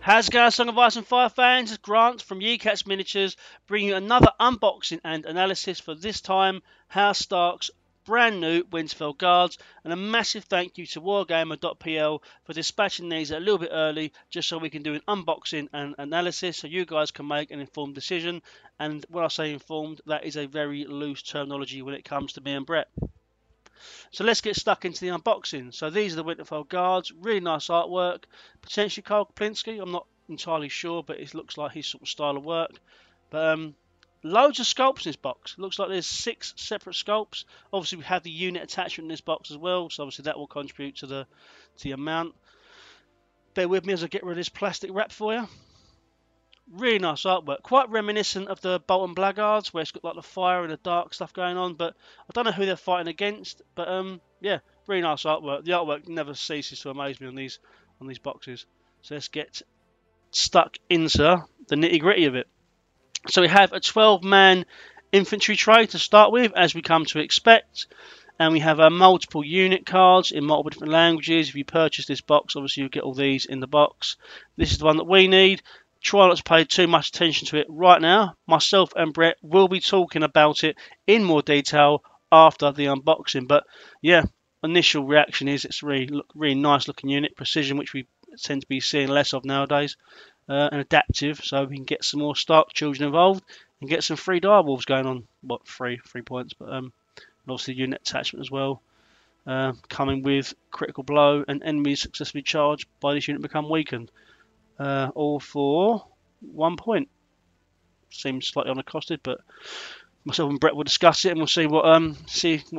How's it going, Song of Ice and Fire fans? It's Grant from Yecats Miniatures, bringing you another unboxing and analysis for this time, House Stark's brand new Winterfell Guards, and a massive thank you to Wargamer.pl for dispatching these a little bit early, just so we can do an unboxing and analysis, so you guys can make an informed decision. And when I say informed, that is a very loose terminology when it comes to me and Brett. So let's get stuck into the unboxing. So these are the Winterfell Guards, really nice artwork, potentially Karl Kaplinski, I'm not entirely sure, but it looks like his sort of style of work. But loads of sculpts in this box. Looks like there's 6 separate sculpts. Obviously we have the unit attachment in this box as well, so obviously that will contribute to the amount. Bear with me as I get rid of this plastic wrap for you. Really nice artwork, quite reminiscent of the Bolton Blackguards, where it's got like the fire and the dark stuff going on, but I don't know who they're fighting against. But yeah, really nice artwork. The artwork never ceases to amaze me on these boxes. So let's get stuck into the nitty-gritty of it. So we have a 12-man infantry tray to start with, as we come to expect, and we have multiple unit cards in multiple different languages. If you purchase this box, obviously you get all these in the box. This is the one that we need. Try not to pay too much attention to it right now. Myself and Brett will be talking about it in more detail after the unboxing. But yeah, initial reaction is it's really nice looking unit, precision, which we tend to be seeing less of nowadays, and adaptive, so we can get some more Stark children involved and get some free direwolves going on. What, 3 points, but and obviously unit attachment as well. Coming with critical blow, and enemies successfully charged by this unit become weakened. All for 1 point. Seems slightly unaccosted, but myself and Brett will discuss it, and we'll see what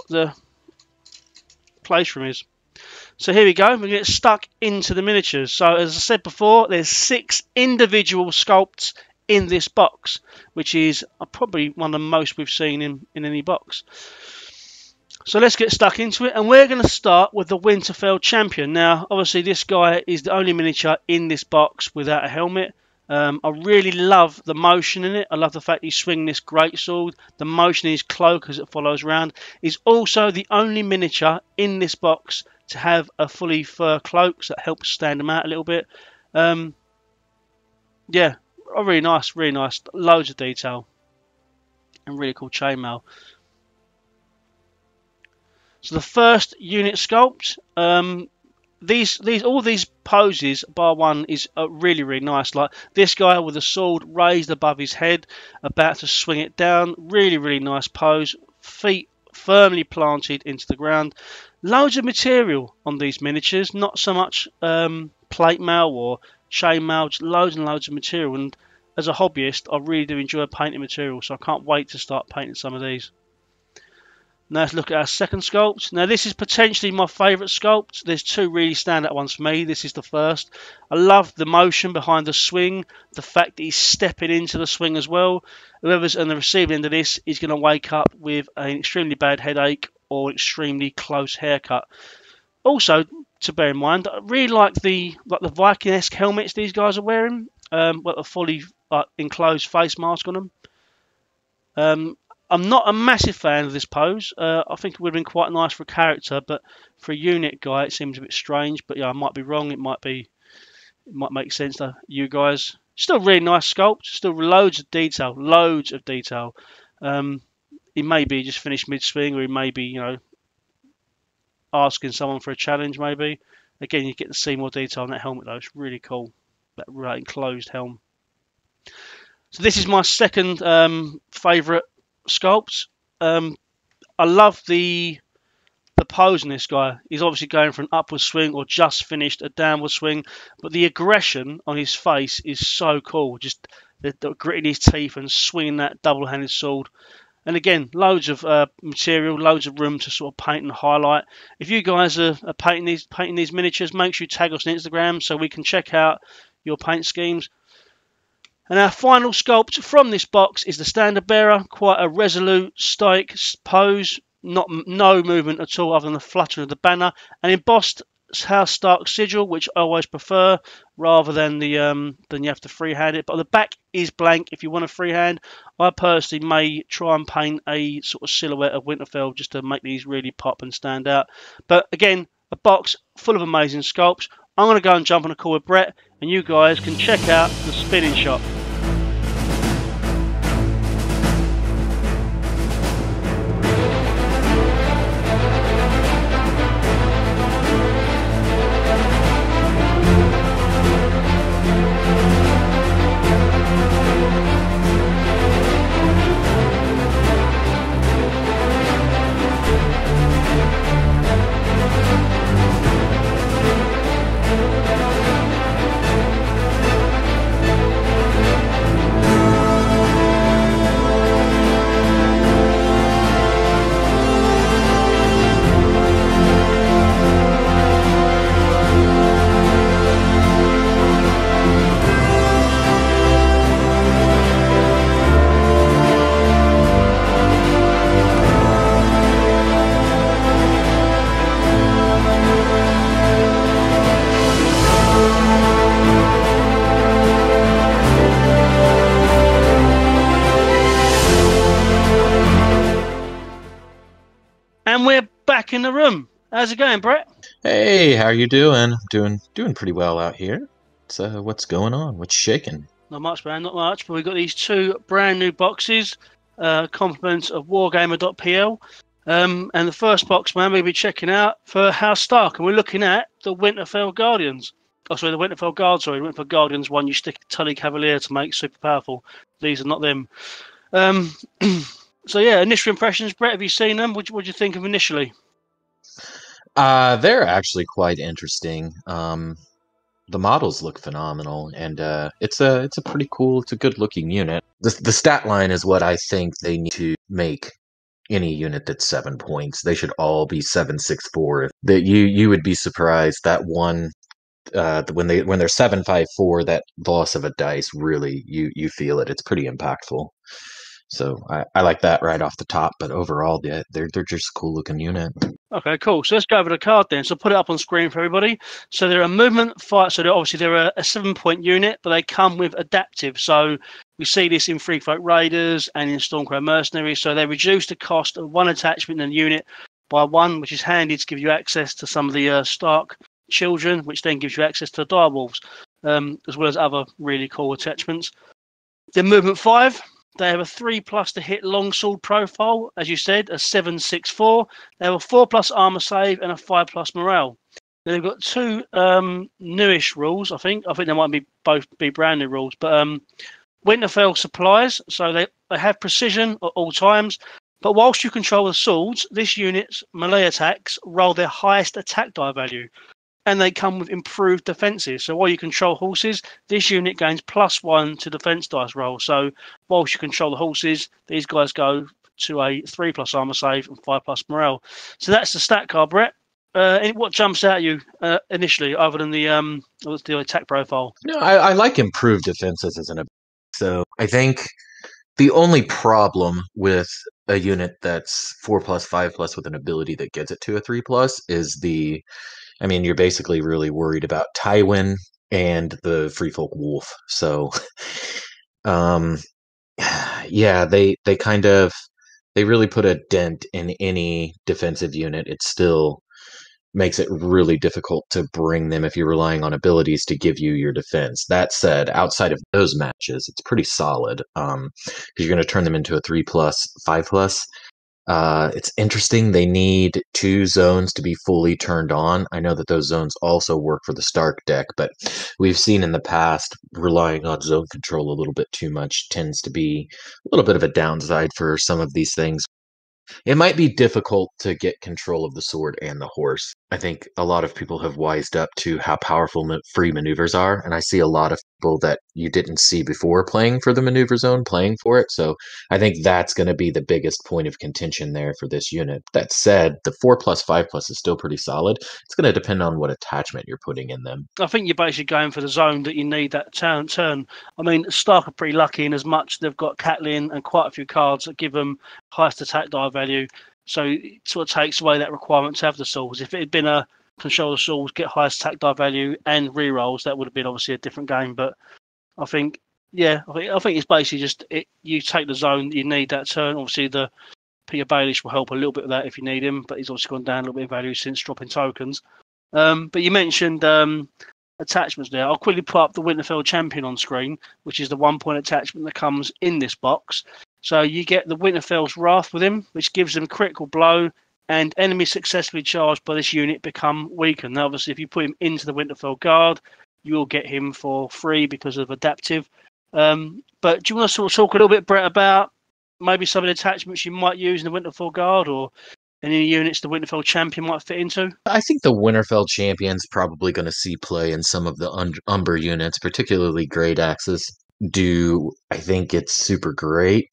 the place from is. So here we go. We're going to get stuck into the miniatures. So as I said before, there's 6 individual sculpts in this box, which is probably one of the most we've seen in any box. So let's get stuck into it, and we're going to start with the Winterfell Champion. Now, obviously, this guy is the only miniature in this box without a helmet. I really love the motion in it. I love the fact he's swinging this greatsword. The motion in his cloak as it follows around. He's also the only miniature in this box to have a fully fur cloak, so that helps stand him out a little bit. Yeah, really nice, loads of detail, and really cool chainmail. So the first unit sculpt, all these poses, bar one, is really nice. Like this guy with a sword raised above his head, about to swing it down. Really nice pose. Feet firmly planted into the ground. Loads of material on these miniatures. Not so much plate mail or chain mail, just loads and loads of material. And as a hobbyist, I really do enjoy painting material, so I can't wait to start painting some of these. Now let's look at our second sculpt. Now this is potentially my favourite sculpt. There's 2 really standout ones for me. This is the first. I love the motion behind the swing, the fact that he's stepping into the swing as well. Whoever's on the receiving end of this is going to wake up with an extremely bad headache or an extremely close haircut. Also, to bear in mind, I really like the Viking-esque helmets these guys are wearing, with a fully enclosed face mask on them. I'm not a massive fan of this pose. I think it would have been quite nice for a character, but for a unit guy it seems a bit strange. But yeah, I might be wrong. It might make sense to you guys. Still really nice sculpt. Still loads of detail. He may be just finished mid-swing, or he may be, you know, asking someone for a challenge maybe. Again, you get to see more detail on that helmet though. It's really cool. That right enclosed helm. So this is my second favourite sculpt. I love the pose in this guy. He's obviously going for an upward swing or just finished a downward swing, but the aggression on his face is so cool. Just the gritting his teeth and swinging that double-handed sword. And again, loads of material, loads of room to sort of paint and highlight. If you guys are painting these miniatures, make sure you tag us on Instagram so we can check out your paint schemes. And our final sculpt from this box is the standard bearer. Quite a resolute, stoic pose. No movement at all other than the fluttering of the banner. An embossed House Stark sigil, which I always prefer, rather than you have to freehand it. But the back is blank if you want a freehand. I personally may try and paint a sort of silhouette of Winterfell just to make these really pop and stand out. But again, a box full of amazing sculpts. I'm going to go and jump on a call with Brett, and you guys can check out the spinning shop. And we're back in the room. How's it going, Brett? Hey, how are you doing? Doing pretty well out here. So, what's going on? What's shaking? Not much, man, not much. But we've got these two brand new boxes, compliments of Wargamer.pl. And the first box, man, we'll be checking out for House Stark. And we're looking at the Winterfell Guardians. Oh, sorry, the Winterfell Guards, sorry. The Winterfell Guardians one you stick a Tully Cavalier to make super powerful. These are not them. So, yeah, initial impressions, Brett, have you seen them? What do you think of initially? They're actually quite interesting. The models look phenomenal, and it's a pretty cool, it's a good looking unit. The stat line is what I think they need to make any unit that's 7 points. They should all be 7/6/4. That you would be surprised that one when they're 7/5/4, that loss of a dice really you feel it. It's pretty impactful. So I like that right off the top, but overall, they're just a cool looking unit. Okay, cool. So let's go over the card then. So put it up on screen for everybody. So they're a movement fight. So they're a 7-point unit, but they come with adaptive. So we see this in Free Folk Raiders and in Stormcrow Mercenaries. So they reduce the cost of one attachment in the unit by 1, which is handy to give you access to some of the Stark children, which then gives you access to the direwolves, as well as other really cool attachments. Then movement 5. They have a 3+ to hit longsword profile, as you said, a 7/6/4. They have a 4+ armor save and a 5+ morale. Then they've got 2 newish rules, I think. I think they might be both be brand new rules. But Winterfell supplies, so they have precision at all times. But whilst you control the swords, this unit's melee attacks roll their highest attack die value. And they come with improved defences. So while you control horses, this unit gains +1 to defence dice roll. So whilst you control the horses, these guys go to a 3+ armour save and 5+ morale. So that's the stat card, Brett. What jumps out at you initially, other than the attack profile? No, I like improved defenses as an ability. So I think the only problem with a unit that's 4+, 5+ with an ability that gets it to a 3+ is you're basically really worried about Tywin and the Free Folk Wolf. So, yeah, they really put a dent in any defensive unit. It still makes it really difficult to bring them if you're relying on abilities to give you your defense. That said, outside of those matches, it's pretty solid. Because you're going to turn them into a 3+, 5+. It's interesting. They need 2 zones to be fully turned on. I know that those zones also work for the Stark deck, but we've seen in the past relying on zone control a little bit too much tends to be a little bit of a downside for some of these things. It might be difficult to get control of the sword and the horse. I think a lot of people have wised up to how powerful free maneuvers are, and I see a lot of people that you didn't see before playing for the maneuver zone, playing for it. So I think that's going to be the biggest point of contention there for this unit. That said, the 4+, 5+ is still pretty solid. It's going to depend on what attachment you're putting in them. I think you're basically going for the zone that you need that turn. I mean, Stark are pretty lucky in as much they've got Catelyn and quite a few cards that give them highest attack die value. So it sort of takes away that requirement to have the swords. If it had been a control the swords, get highest attack die value and rerolls, that would have been obviously a different game. But I think, I think it's basically just you take the zone that you need that turn. Obviously, the Peter Baelish will help a little bit with that if you need him, but he's obviously gone down a little bit in value since dropping tokens. But you mentioned attachments there. I'll quickly put up the Winterfell Champion on screen, which is the 1-point attachment that comes in this box. So you get the Winterfell's Wrath with him, which gives them critical blow, and enemies successfully charged by this unit become weakened. Now, obviously, if you put him into the Winterfell Guard, you'll get him for free because of adaptive. But do you want to sort of talk a little bit, Brett, about maybe some of the attachments you might use in the Winterfell Guard, or any units the Winterfell Champion might fit into? I think the Winterfell Champion's probably going to see play in some of the Umber units, particularly Great Axes. Do I think it's super great?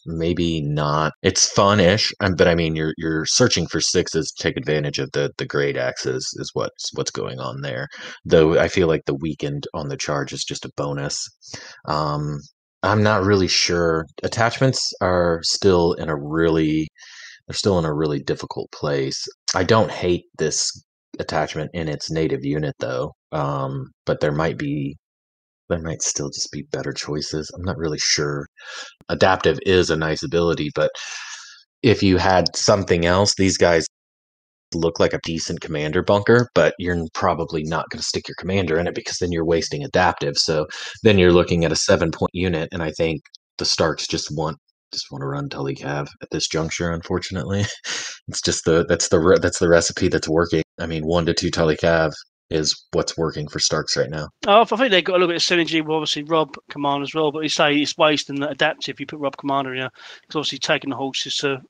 Maybe not. It's fun-ish, but I mean, you're searching for sixes to take advantage of the Great Axes is what's going on there. Though I feel like the weakened on the charge is just a bonus. I'm not really sure. Attachments are still in a really difficult place. I don't hate this attachment in its native unit though, but there might still just be better choices. I'm not really sure. Adaptive is a nice ability, but if you had something else, these guys look like a decent commander bunker, but you're probably not going to stick your commander in it because then you're wasting adaptive. So then you're looking at a 7-point unit, and I think the Starks just want to run Tully Cav at this juncture. Unfortunately, it's just that's the recipe that's working. I mean, 1 to 2 Tully Cav is what's working for Starks right now. Oh, I think they've got a little bit of synergy with obviously Rob Commander as well, but you say it's wasting the adaptive if you put Rob Commander in. It's obviously taking the horses to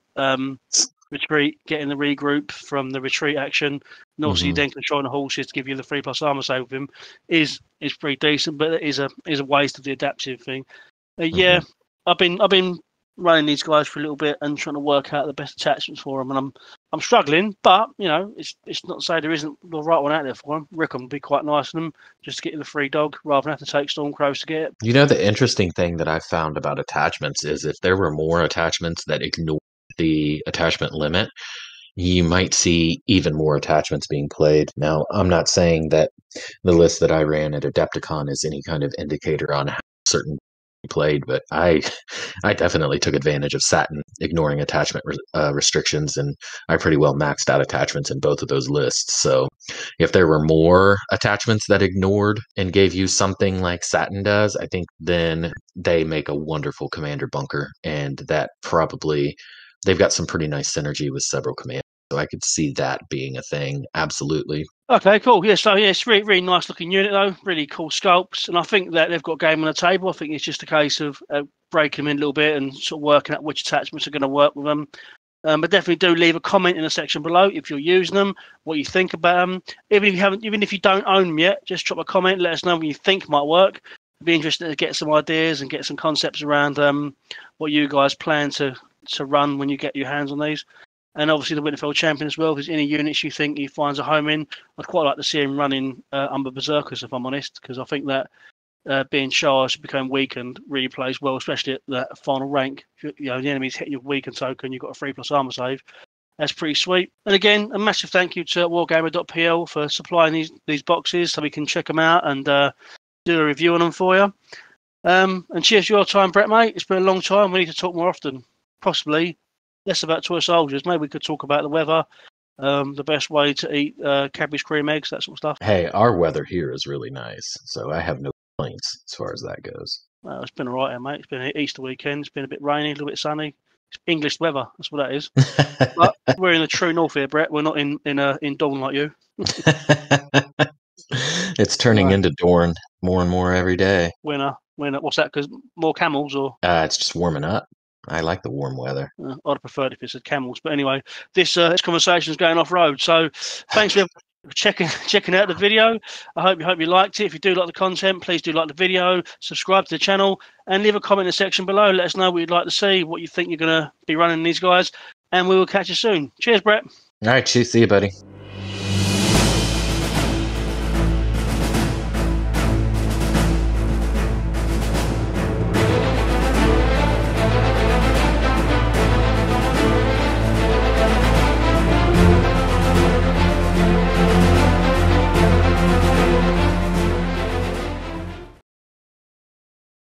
retreat, getting the regroup from the retreat action, and obviously then controlling the horses to give you the 3+ armor save with him is pretty decent, but it is a waste of the adaptive thing. Yeah, I've been running these guys for a little bit and trying to work out the best attachments for them, and I'm struggling, but you know, it's not to say there isn't the right one out there for them. Rickham would be quite nice on them, just to get you the free dog rather than have to take Stormcrows to get it. You know, the interesting thing that I've found about attachments is if there were more attachments that ignore the attachment limit, you might see even more attachments being played. Now, I'm not saying that the list that I ran at Adepticon is any kind of indicator on how certain played, but I definitely took advantage of Satin ignoring attachment restrictions, and I pretty well maxed out attachments in both of those lists. So if there were more attachments that ignored and gave you something like Satin does, I think then they make a wonderful commander bunker, and that probably they've got some pretty nice synergy with several commanders. So I could see that being a thing. Absolutely. Okay, cool. Yeah, so yeah, it's really nice looking unit though. Really cool sculpts, and I think that they've got a game on the table. I think it's just a case of breaking them in a little bit and sort of working out which attachments are going to work with them. But definitely do leave a comment in the section below if you're using them, what you think about them. Even if you don't own them yet, just drop a comment. Let us know what you think might work. It'd be interesting to get some ideas and get some concepts around what you guys plan to run when you get your hands on these. And obviously the Winterfell Champion as well. If there's any units you think he finds a home in, I'd quite like to see him running Umber Berserkers, if I'm honest, because I think that being charged, become weakened, really plays well, especially at that final rank. You know, the enemy's hitting your weakened token, you've got a 3+ armor save. That's pretty sweet. And again, a massive thank you to wargamer.pl for supplying these boxes so we can check them out and do a review on them for you. And cheers for your time, Brett, mate. It's been a long time. We need to talk more often. Possibly less about toy soldiers. Maybe we could talk about the weather, the best way to eat cabbage cream eggs, that sort of stuff. Hey, our weather here is really nice, so I have no complaints as far as that goes. Well, it's been all right here, mate. It's been an Easter weekend. It's been a bit rainy, a little bit sunny. It's English weather. That's what that is. But we're in the true north here, Brett. We're not in Dawn like you. It's turning into Dorn more and more every day. Winter. What's that? Because more camels, or? It's just warming up. I like the warm weather. I'd have preferred if it said camels, but anyway, this conversation is going off road. So thanks for checking out the video. I hope you liked it. If you do like the content, please do like the video, subscribe to the channel, and leave a comment in the section below. Let us know what you'd like to see, what you think you're going to be running these guys, and we will catch you soon. Cheers, Brett. All right, cheers. See you, buddy.